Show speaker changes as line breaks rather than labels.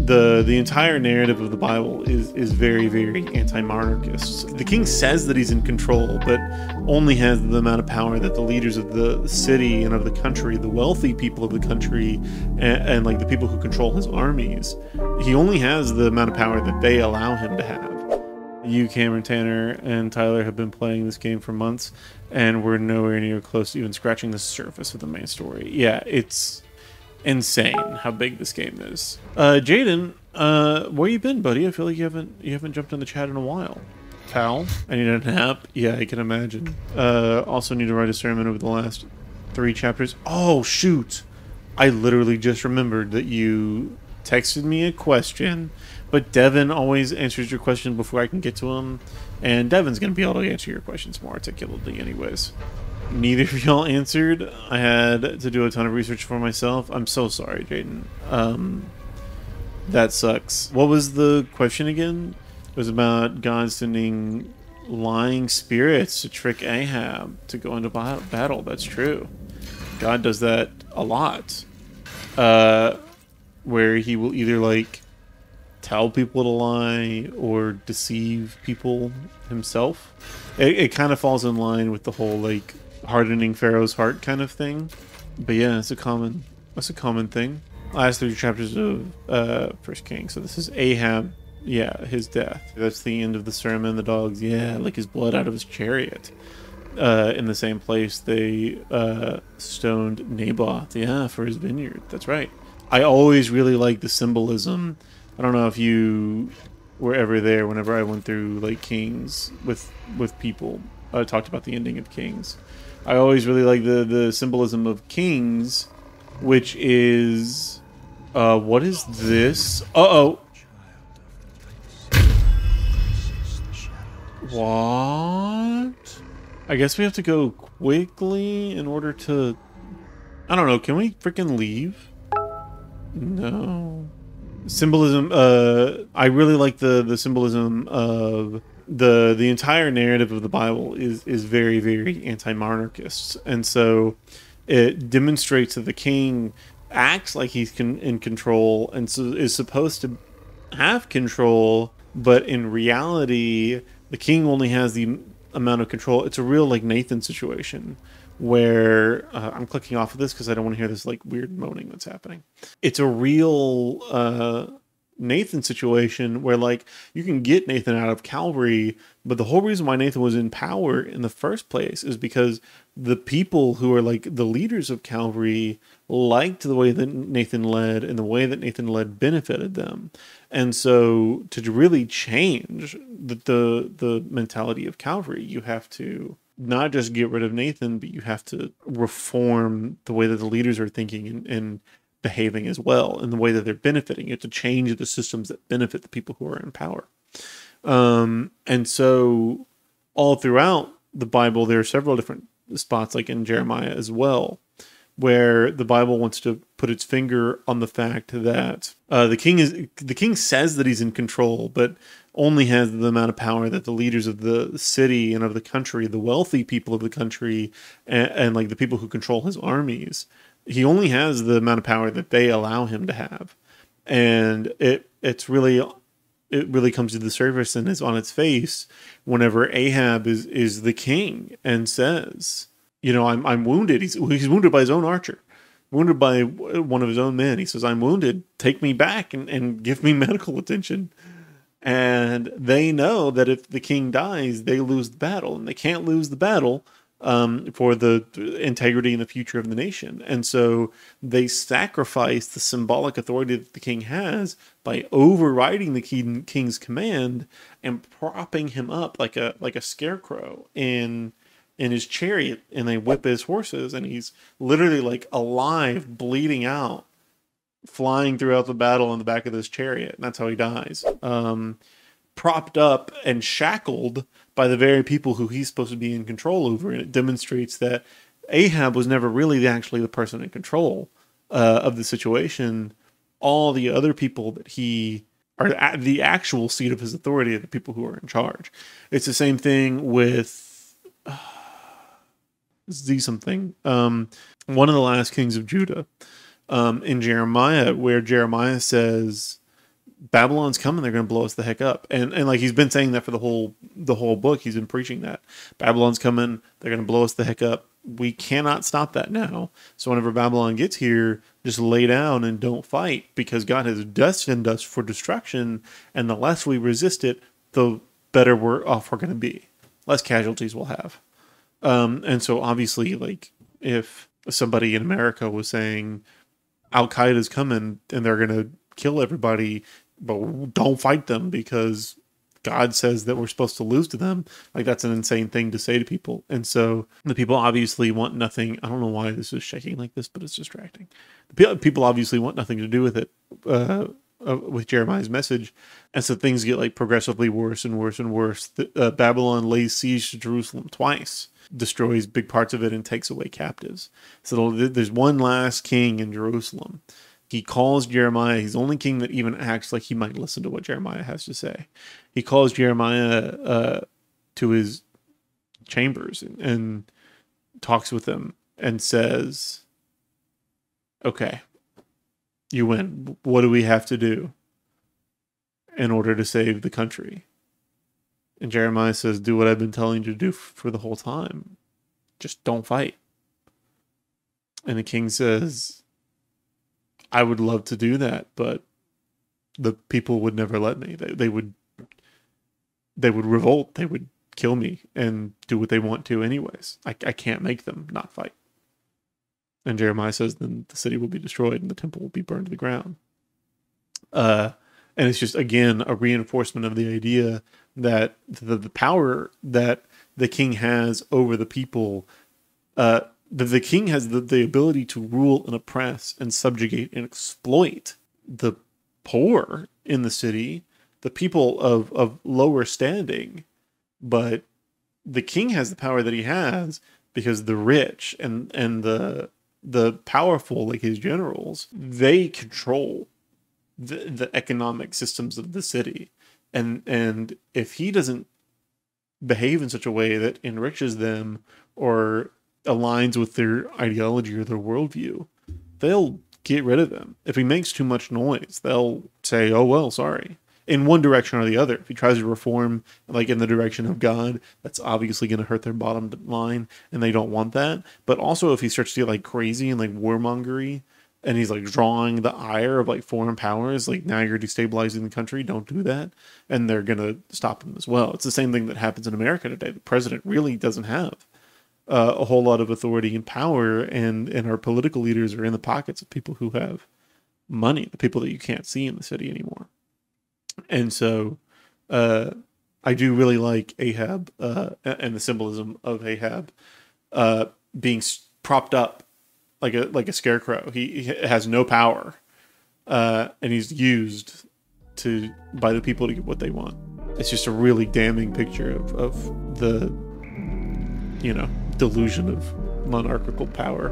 The entire narrative of the Bible is very, very anti-monarchist. The king says that he's in control, but only has the amount of power that the leaders of the city and of the country, the wealthy people of the country, and like the people who control his armies, he only has the amount of power that they allow him to have. You, Cameron, Tanner, and Tyler have been playing this game for months, and we're nowhere near close to even scratching the surface of the main story. Yeah, it's insane how big this game is. Jaden, where you been, buddy? I feel like you haven't jumped in the chat in a while. Pal, I need a nap. Yeah, I can imagine. Also need to write a sermon over the last 3 chapters. Oh shoot, I literally just remembered that you texted me a question, but Devin always answers your question before I can get to him, and Devin's gonna be able to answer your questions more articulately anyways. Neither of y'all answered. I had to do a ton of research for myself. I'm so sorry, Jaden. That sucks. What was the question again? It was about God sending lying spirits to trick Ahab to go into battle. That's true. God does that a lot. Where he will either like tell people to lie or deceive people himself. It kind of falls in line with the whole like hardening Pharaoh's heart kind of thing. But yeah, that's a common thing. Last 3 chapters of First King. So this is Ahab, yeah, his death. That's the end of the sermon. The dogs, yeah, lick his blood out of his chariot. In the same place they stoned Naboth, yeah, for his vineyard. That's right. I always really like the symbolism. I don't know if you were ever there whenever I went through like Kings with people. I talked about the ending of Kings. I always really like the symbolism of Kings, which is what is this? Uh-oh. What? I guess we have to go quickly in order to, I don't know, can we freaking leave? No. Symbolism, I really like the symbolism of the entire narrative of the Bible is very, very anti-monarchist, and so it demonstrates that the king acts like he's in control and so is supposed to have control, but in reality the king only has the amount of control. It's a real like Nathan situation where I'm clicking off of this because I don't want to hear this like weird moaning that's happening. It's a real Nathan situation where like you can get Nathan out of Calvary, but the whole reason why Nathan was in power in the first place is because the people who are like the leaders of Calvary liked the way that Nathan led, and the way that Nathan led benefited them. And so to really change the mentality of Calvary, you have to not just get rid of Nathan, but you have to reform the way that the leaders are thinking and behaving as well, and the way that they're benefiting. You have to change the systems that benefit the people who are in power. And so all throughout the Bible, there are several different spots, like in Jeremiah as well, where the Bible wants to put its finger on the fact that the king says that he's in control, but only has the amount of power that the leaders of the city and of the country, the wealthy people of the country, and like the people who control his armies, he only has the amount of power that they allow him to have. And it really comes to the surface and is on its face whenever Ahab is the king and says, you know, I'm wounded. He's wounded by his own archer, wounded by one of his own men. He says, I'm wounded. Take me back and give me medical attention. And they know that if the king dies, they lose the battle, and they can't lose the battle for the integrity and the future of the nation. And so they sacrifice the symbolic authority that the king has by overriding the king's command and propping him up like a scarecrow in his chariot, and they whip his horses, and he's literally like alive, bleeding out, flying throughout the battle in the back of this chariot, and that's how he dies. Propped up and shackled by the very people who he's supposed to be in control over. And it demonstrates that Ahab was never really actually the person in control of the situation. All the other people that he are at the actual seat of his authority are the people who are in charge. It's the same thing with something. One of the last kings of Judah in Jeremiah, where Jeremiah says Babylon's coming, they're going to blow us the heck up. And like he's been saying that for the whole book. He's been preaching that Babylon's coming, they're going to blow us the heck up. We cannot stop that now. So whenever Babylon gets here, just lay down and don't fight, because God has destined us for destruction, and the less we resist it, the better we're going to be. Less casualties we'll have. And so obviously, like, if somebody in America was saying Al-Qaeda's coming and they're going to kill everybody, but don't fight them because God says that we're supposed to lose to them, like, that's an insane thing to say to people. And so the people obviously want nothing. I don't know why this is shaking like this, but it's distracting. The people obviously want nothing to do with it, with Jeremiah's message. And so things get like progressively worse and worse and worse. Babylon lays siege to Jerusalem twice, destroys big parts of it, and takes away captives. So there's one last king in Jerusalem. He calls Jeremiah. He's the only king that even acts like he might listen to what Jeremiah has to say. He calls Jeremiah to his chambers and talks with him and says, okay, you win. What do we have to do in order to save the country? And Jeremiah says, do what I've been telling you to do for the whole time. Just don't fight. And the king says, I would love to do that, but the people would never let me. They would revolt. They would kill me and do what they want to anyways. I can't make them not fight. And Jeremiah says, then the city will be destroyed and the temple will be burned to the ground. And it's just, again, a reinforcement of the idea that the power that the king has over the people, the king has the ability to rule and oppress and subjugate and exploit the poor in the city, the people of lower standing. But the king has the power that he has because the rich and the powerful, like his generals, they control the economic systems of the city. And if he doesn't behave in such a way that enriches them or aligns with their ideology or their worldview, they'll get rid of him. If he makes too much noise, they'll say, oh, well, sorry, in one direction or the other. If he tries to reform, like in the direction of God, that's obviously going to hurt their bottom line, and they don't want that. But also, if he starts to get like crazy and like warmongery, and he's like drawing the ire of like foreign powers, like, now you're destabilizing the country, don't do that, and they're going to stop him as well. It's the same thing that happens in America today. The president really doesn't have a whole lot of authority and power, and our political leaders are in the pockets of people who have money, the people that you can't see in the city anymore. And so I do really like Ahab and the symbolism of Ahab being propped up like a scarecrow. He has no power, and he's used by the people to get what they want. It's just a really damning picture of the delusion of monarchical power.